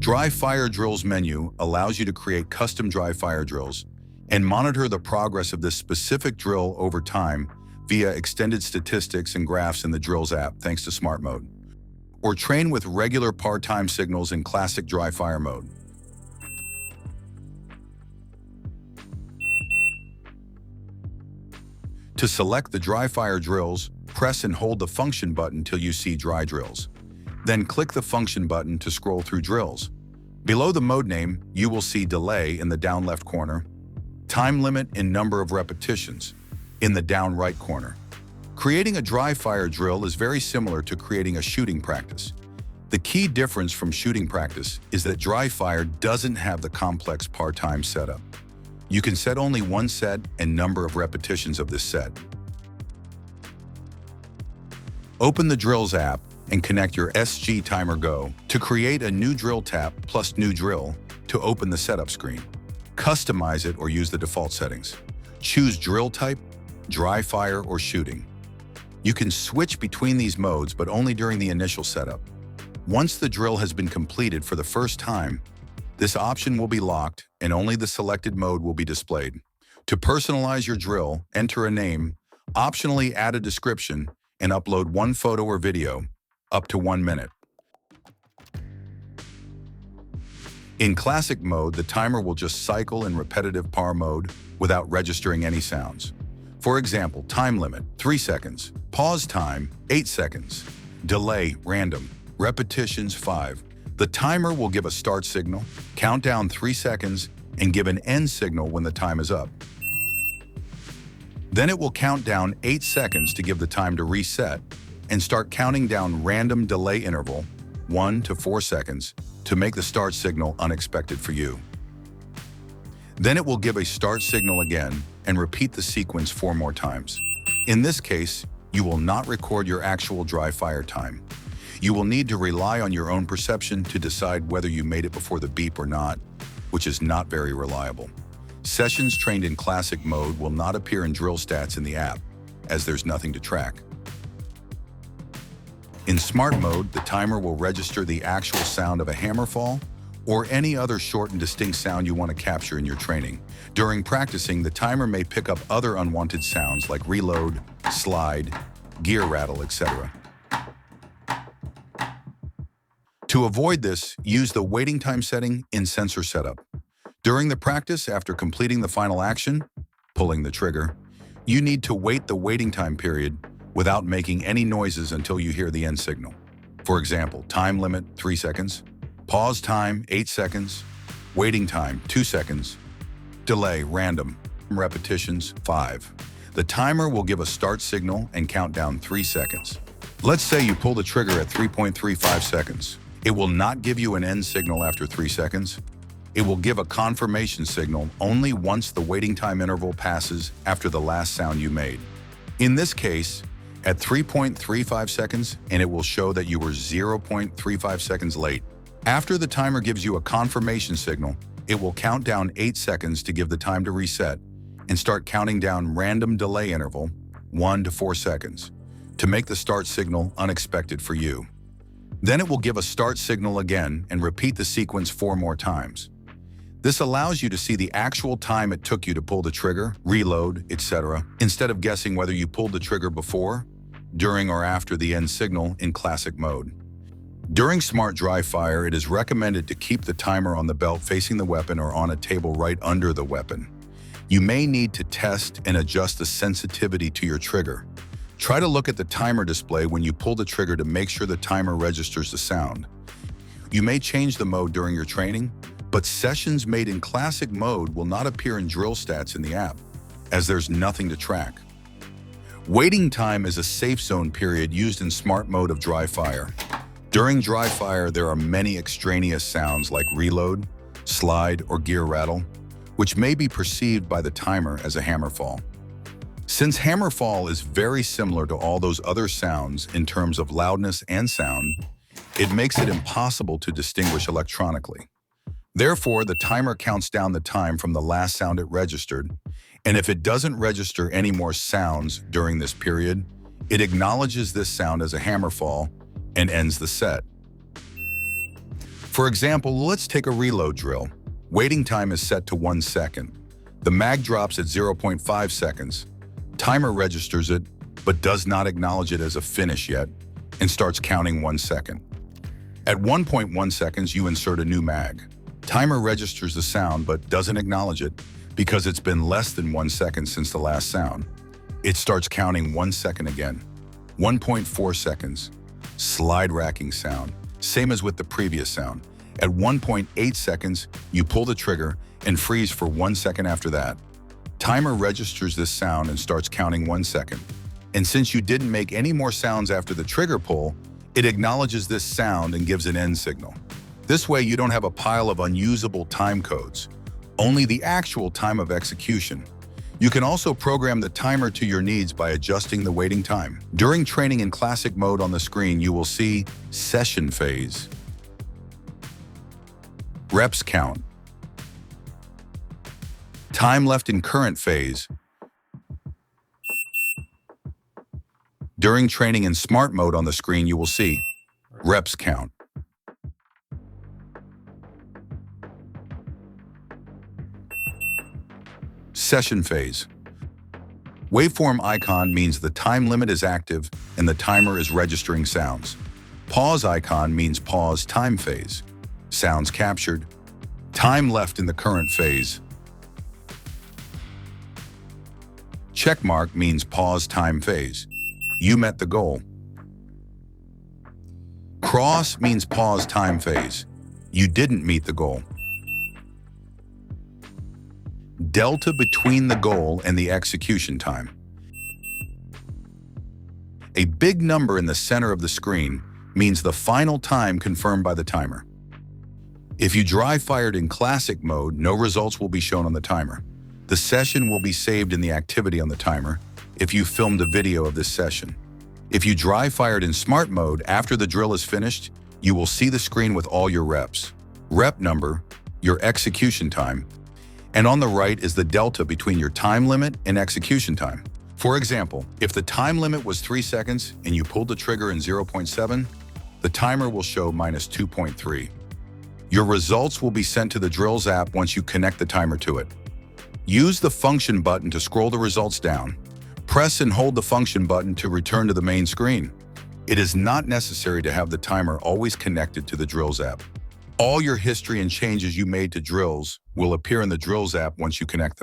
Dry fire drills menu allows you to create custom dry fire drills and monitor the progress of this specific drill over time via extended statistics and graphs in the Drills app thanks to Smart Mode, or train with regular part-time signals in classic dry fire mode. To select the dry fire drills, press and hold the function button till you see dry drills. Then click the function button to scroll through drills. Below the mode name, you will see delay in the down left corner, time limit and number of repetitions in the down right corner. Creating a dry fire drill is very similar to creating a shooting practice. The key difference from shooting practice is that dry fire doesn't have the complex part-time setup. You can set only one set and number of repetitions of this set. Open the Drills app and connect your SG Timer Go to create a new drill tap plus new drill to open the setup screen. Customize it or use the default settings. Choose drill type, dry fire, or shooting. You can switch between these modes, but only during the initial setup. Once the drill has been completed for the first time, this option will be locked and only the selected mode will be displayed. To personalize your drill, enter a name, optionally add a description, and upload one photo or video, up to 1 minute. In classic mode, the timer will just cycle in repetitive par mode without registering any sounds. For example, time limit, 3 seconds. Pause time, 8 seconds. Delay, random. Repetitions, 5. The timer will give a start signal, count down 3 seconds, and give an end signal when the time is up. Then it will count down 8 seconds to give the time to reset and start counting down random delay interval, 1 to 4 seconds, to make the start signal unexpected for you. Then it will give a start signal again and repeat the sequence 4 more times. In this case, you will not record your actual dry fire time. You will need to rely on your own perception to decide whether you made it before the beep or not, which is not very reliable. Sessions trained in classic mode will not appear in drill stats in the app, as there's nothing to track. In smart mode, the timer will register the actual sound of a hammer fall or any other short and distinct sound you want to capture in your training. During practicing, the timer may pick up other unwanted sounds like reload, slide, gear rattle, etc. To avoid this, use the waiting time setting in sensor setup. During the practice, after completing the final action, pulling the trigger, you need to wait the waiting time period without making any noises until you hear the end signal. For example, time limit, 3 seconds. Pause time, 8 seconds. Waiting time, 2 seconds. Delay, random. Repetitions, 5. The timer will give a start signal and count down 3 seconds. Let's say you pull the trigger at 3.35 seconds. It will not give you an end signal after 3 seconds. It will give a confirmation signal only once the waiting time interval passes after the last sound you made. In this case, at 3.35 seconds, and it will show that you were 0.35 seconds late. After the timer gives you a confirmation signal, it will count down 8 seconds to give the time to reset and start counting down random delay interval, 1 to 4 seconds, to make the start signal unexpected for you. Then it will give a start signal again and repeat the sequence 4 more times. This allows you to see the actual time it took you to pull the trigger, reload, etc., instead of guessing whether you pulled the trigger before, during, or after the end signal in classic mode. During smart dry fire, it is recommended to keep the timer on the belt facing the weapon or on a table right under the weapon. You may need to test and adjust the sensitivity to your trigger. Try to look at the timer display when you pull the trigger to make sure the timer registers the sound. You may change the mode during your training, but sessions made in classic mode will not appear in drill stats in the app, as there's nothing to track. Waiting time is a safe zone period used in smart mode of dry fire. During dry fire, there are many extraneous sounds like reload, slide, or gear rattle, which may be perceived by the timer as a hammer fall. Since hammer fall is very similar to all those other sounds in terms of loudness and sound, it makes it impossible to distinguish electronically. Therefore, the timer counts down the time from the last sound it registered, and if it doesn't register any more sounds during this period, it acknowledges this sound as a hammer fall and ends the set. For example, let's take a reload drill. Waiting time is set to 1 second. The mag drops at 0.5 seconds. Timer registers it, but does not acknowledge it as a finish yet, and starts counting 1 second. At 1.1 seconds, you insert a new mag. Timer registers the sound, but doesn't acknowledge it because it's been less than 1 second since the last sound. It starts counting 1 second again. 1.4 seconds. Slide racking sound. Same as with the previous sound. At 1.8 seconds, you pull the trigger and freeze for 1 second after that. Timer registers this sound and starts counting 1 second. And since you didn't make any more sounds after the trigger pull, it acknowledges this sound and gives an end signal. This way, you don't have a pile of unusable time codes, only the actual time of execution. You can also program the timer to your needs by adjusting the waiting time. During training in classic mode on the screen, you will see session phase, reps count, time left in current phase. During training in smart mode on the screen, you will see reps count, session phase. Waveform icon means the time limit is active and the timer is registering sounds. Pause icon means pause time phase. Sounds captured. Time left in the current phase. Check mark means pause time phase. You met the goal. Cross means pause time phase. You didn't meet the goal. Delta between the goal and the execution time. A big number in the center of the screen means the final time confirmed by the timer. If you dry fired in classic mode, no results will be shown on the timer. The session will be saved in the activity on the timer if you filmed a video of this session. If you dry fired in smart mode after the drill is finished, you will see the screen with all your reps, rep number, your execution time, and on the right is the delta between your time limit and execution time. For example, if the time limit was 3 seconds and you pulled the trigger in 0.7, the timer will show -2.3. Your results will be sent to the Drills app once you connect the timer to it. Use the function button to scroll the results down. Press and hold the function button to return to the main screen. It is not necessary to have the timer always connected to the Drills app. All your history and changes you made to Drills will appear in the Drills app once you connect them.